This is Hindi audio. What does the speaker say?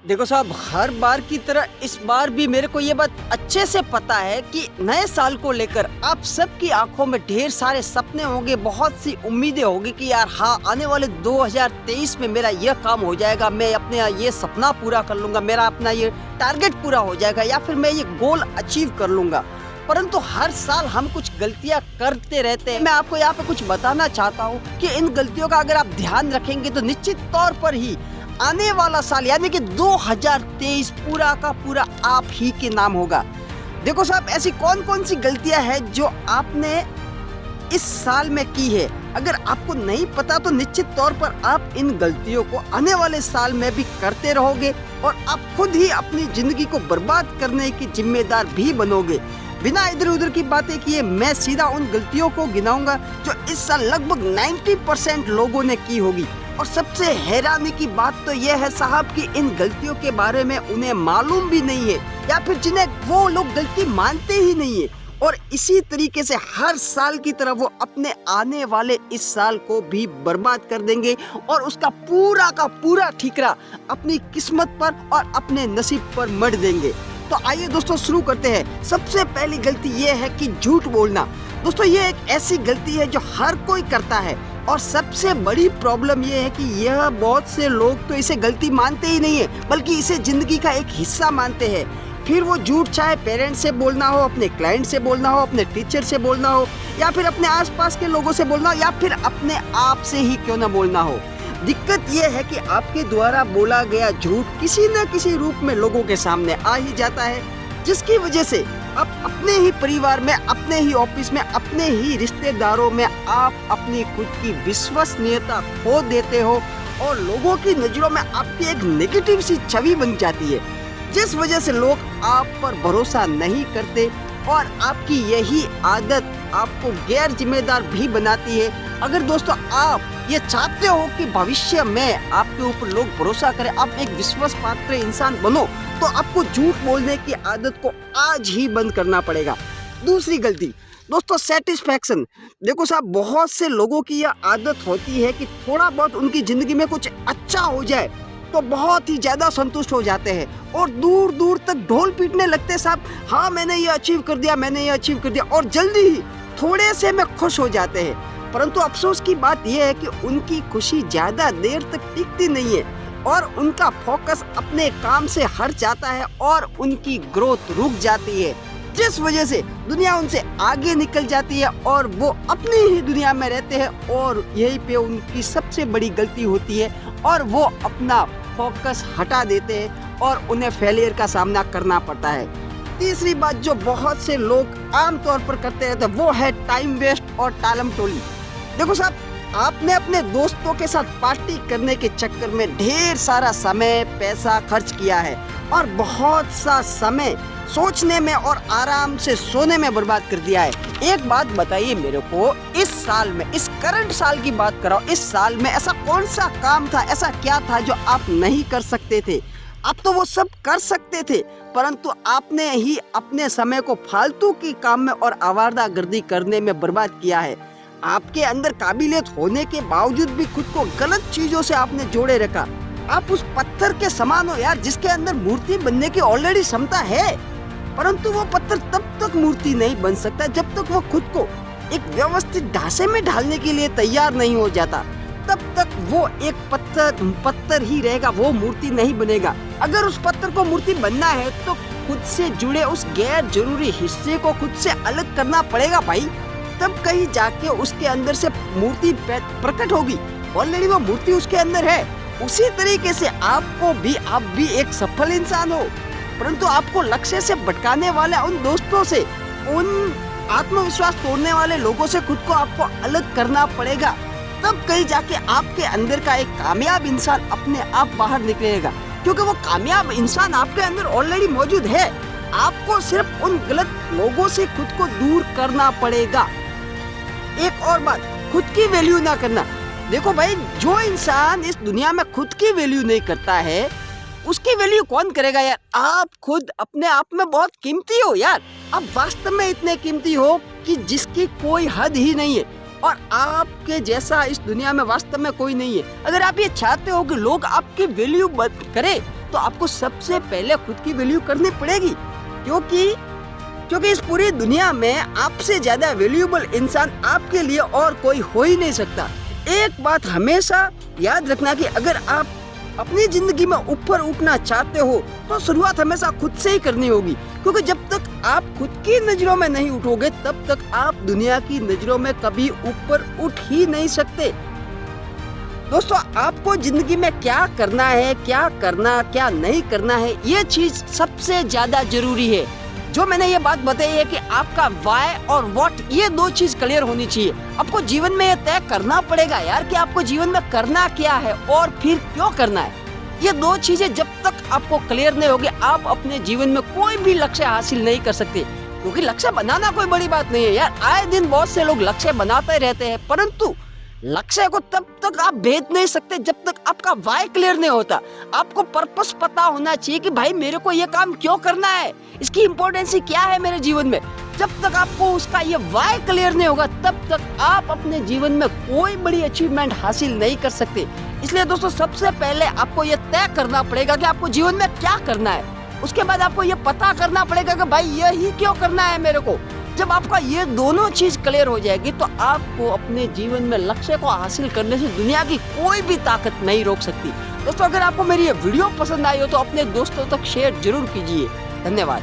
देखो साहब, हर बार की तरह इस बार भी मेरे को ये बात अच्छे से पता है कि नए साल को लेकर आप सबकी आंखों में ढेर सारे सपने होंगे, बहुत सी उम्मीदें होंगी कि यार हाँ, आने वाले 2023 में मेरा यह काम हो जाएगा, मैं अपने ये सपना पूरा कर लूंगा, मेरा अपना ये टारगेट पूरा हो जाएगा या फिर मैं ये गोल अचीव कर लूंगा। परंतु हर साल हम कुछ गलतियां करते रहते हैं। मैं आपको यहाँ पे कुछ बताना चाहता हूँ कि इन गलतियों का अगर आप ध्यान रखेंगे तो निश्चित तौर पर ही आने वाला साल यानी कि 2023 पूरा का पूरा आप ही के नाम होगा। देखो साहब, ऐसी कौन कौन सी गलतियां हैं जो आपने इस साल में की है। अगर आपको नहीं पता तो निश्चित तौर पर आप इन गलतियों को आने वाले साल में भी करते रहोगे और आप खुद ही अपनी जिंदगी को बर्बाद करने की जिम्मेदार भी बनोगे। बिना इधर उधर की बातें किए मैं सीधा उन गलतियों को गिनाऊंगा जो इस साल लगभग 90% लोगों ने की होगी। और सबसे हैरानी की बात तो यह है साहब कि इन गलतियों के बारे में उन्हें मालूम भी नहीं है या फिर जिन्हें वो लोग गलती मानते ही नहीं है। और इसी तरीके से हर साल की तरह वो अपने आने वाले इस साल को भी बर्बाद कर देंगे और उसका पूरा का पूरा ठिकरा अपनी किस्मत पर और अपने नसीब पर मढ़ देंगे। तो आइए दोस्तों शुरू करते हैं। सबसे पहली गलती ये है कि झूठ बोलना। दोस्तों, ये एक ऐसी गलती है जो हर कोई करता है और सबसे बड़ी प्रॉब्लम ये है कि यह बहुत से लोग तो इसे गलती मानते ही नहीं है बल्कि इसे जिंदगी का एक हिस्सा मानते हैं। फिर वो झूठ चाहे पेरेंट्स से बोलना हो, अपने क्लाइंट से बोलना हो, अपने टीचर से बोलना हो या फिर अपने आसपास के लोगों से बोलना हो या फिर अपने आप से ही क्यों ना बोलना हो। दिक्कत यह है कि आपके द्वारा बोला गया झूठ किसी न किसी रूप में लोगों के सामने आ ही जाता है, जिसकी वजह से आप अपने ही परिवार में, अपने ही ऑफिस में, अपने ही रिश्तेदारों में आप अपनी खुद की विश्वसनीयता खो देते हो और लोगों की नजरों में आपकी एक नेगेटिव सी छवि बन जाती है, जिस वजह से लोग आप पर भरोसा नहीं करते और आपकी यही आदत आपको गैर जिम्मेदार भी बनाती है। अगर दोस्तों आप ये चाहते हो कि भविष्य में आपके ऊपर लोग भरोसा करें, आप एक विश्वास पात्र इंसान बनो, तो आपको झूठ बोलने की आदत को आज ही बंद करना पड़ेगा। दूसरी गलती दोस्तों, सेटिस्फैक्शन। देखो साहब, बहुत से लोगों की यह आदत होती है कि थोड़ा बहुत उनकी जिंदगी में कुछ अच्छा हो जाए तो बहुत ही ज्यादा संतुष्ट हो जाते हैं और दूर दूर तक ढोल पीटने लगते हैं साहब, हाँ मैंने ये अचीव कर दिया, मैंने ये अचीव कर दिया, और जल्दी ही थोड़े से में खुश हो जाते हैं। परंतु अफसोस की बात यह है कि उनकी खुशी ज्यादा देर तक टिकती नहीं है और उनका फोकस अपने काम से हट जाता है और उनकी ग्रोथ रुक जाती है, जिस वजह से दुनिया उनसे आगे निकल जाती है और वो अपनी ही दुनिया में रहते हैं और यहीं पे उनकी सबसे बड़ी गलती होती है और वो अपना फोकस हटा देते हैं और उन्हें फेलियर का सामना करना पड़ता है। तीसरी बात जो बहुत से लोग आमतौर पर करते रहते हैं वो है टाइम वेस्ट और टालम टोली। देखो साहब, आपने अपने दोस्तों के साथ पार्टी करने के चक्कर में ढेर सारा समय पैसा खर्च किया है और बहुत सा समय सोचने में और आराम से सोने में बर्बाद कर दिया है। एक बात बताइए मेरे को, इस साल में, इस करंट साल की बात कर रहा हूँ, इस साल में ऐसा कौन सा काम था, ऐसा क्या था जो आप नहीं कर सकते थे? आप तो वो सब कर सकते थे, परंतु आपने ही अपने समय को फालतू के काम में और आवारागर्दी करने में बर्बाद किया है। आपके अंदर काबिलियत होने के बावजूद भी खुद को गलत चीजों से आपने जोड़े रखा। आप उस पत्थर के समान हो यार, जिसके अंदर मूर्ति बनने की ऑलरेडी क्षमता है, परंतु वो पत्थर तब तक मूर्ति नहीं बन सकता जब तक वो खुद को एक व्यवस्थित ढांचे में ढालने के लिए तैयार नहीं हो जाता। तब तक वो एक पत्थर ही रहेगा, वो मूर्ति नहीं बनेगा। अगर उस पत्थर को मूर्ति बनना है तो खुद से जुड़े उस गैर जरूरी हिस्से को खुद से अलग करना पड़ेगा भाई, तब कहीं जाके उसके अंदर से मूर्ति प्रकट होगी। ऑलरेडी वो मूर्ति उसके अंदर है। उसी तरीके से आप भी एक सफल इंसान हो, परंतु आपको लक्ष्य से भटकाने वाले उन दोस्तों से, उन आत्मविश्वास तोड़ने वाले लोगों से खुद को आपको अलग करना पड़ेगा। तब कहीं जाके आपके अंदर का एक कामयाब इंसान अपने आप बाहर निकलेगा, क्योंकि वो कामयाब इंसान आपके अंदर ऑलरेडी मौजूद है। आपको सिर्फ उन गलत लोगों से खुद को दूर करना पड़ेगा। एक और बात, खुद की वैल्यू ना करना। देखो भाई, जो इंसान इस दुनिया में खुद की वैल्यू नहीं करता है उसकी वैल्यू कौन करेगा यार? आप खुद अपने आप में बहुत कीमती हो यार, आप वास्तव में इतने कीमती हो कि जिसकी कोई हद ही नहीं है और आपके जैसा इस दुनिया में वास्तव में कोई नहीं है। अगर आप ये चाहते हो कि लोग आपकी वैल्यू करें तो आपको सबसे पहले खुद की वैल्यू करनी पड़ेगी, क्योंकि इस पूरी दुनिया में आपसे ज्यादा वैल्यूएबल इंसान आपके लिए और कोई हो ही नहीं सकता। एक बात हमेशा याद रखना कि अगर आप अपनी जिंदगी में ऊपर उठना चाहते हो तो शुरुआत हमेशा खुद से ही करनी होगी, क्योंकि जब तक आप खुद की नजरों में नहीं उठोगे तब तक आप दुनिया की नजरों में कभी ऊपर उठ ही नहीं सकते। दोस्तों, आपको जिंदगी में क्या करना है, क्या नहीं करना है, ये चीज सबसे ज्यादा जरूरी है। जो मैंने ये बात बताई है कि आपका वाई और व्हाट, ये दो चीज क्लियर होनी चाहिए। आपको जीवन में ये तय करना पड़ेगा यार कि आपको जीवन में करना क्या है और फिर क्यों करना है। ये दो चीजें जब तक आपको क्लियर नहीं होगी, आप अपने जीवन में कोई भी लक्ष्य हासिल नहीं कर सकते। क्योंकि लक्ष्य बनाना कोई बड़ी बात नहीं है यार, आए दिन बहुत से लोग लक्ष्य बनाते रहते हैं, परंतु लक्ष्य को तब तक आप भेद नहीं सकते जब तक आपका वाई क्लियर नहीं होता। आपको पर्पस पता होना चाहिए कि भाई मेरे को ये काम क्यों करना है, इसकी इम्पोर्टेंस क्या है मेरे जीवन में। जब तक आपको उसका ये वाई क्लियर नहीं होगा तब तक आप अपने जीवन में कोई बड़ी अचीवमेंट हासिल नहीं कर सकते। इसलिए दोस्तों, सबसे पहले आपको ये तय करना पड़ेगा कि आपको जीवन में क्या करना है। उसके बाद आपको ये पता करना पड़ेगा कि भाई यही क्यों करना है मेरे को। जब आपका ये दोनों चीज क्लियर हो जाएगी तो आपको अपने जीवन में लक्ष्य को हासिल करने से दुनिया की कोई भी ताकत नहीं रोक सकती। दोस्तों, अगर आपको मेरी ये वीडियो पसंद आई हो तो अपने दोस्तों तक शेयर जरूर कीजिए। धन्यवाद।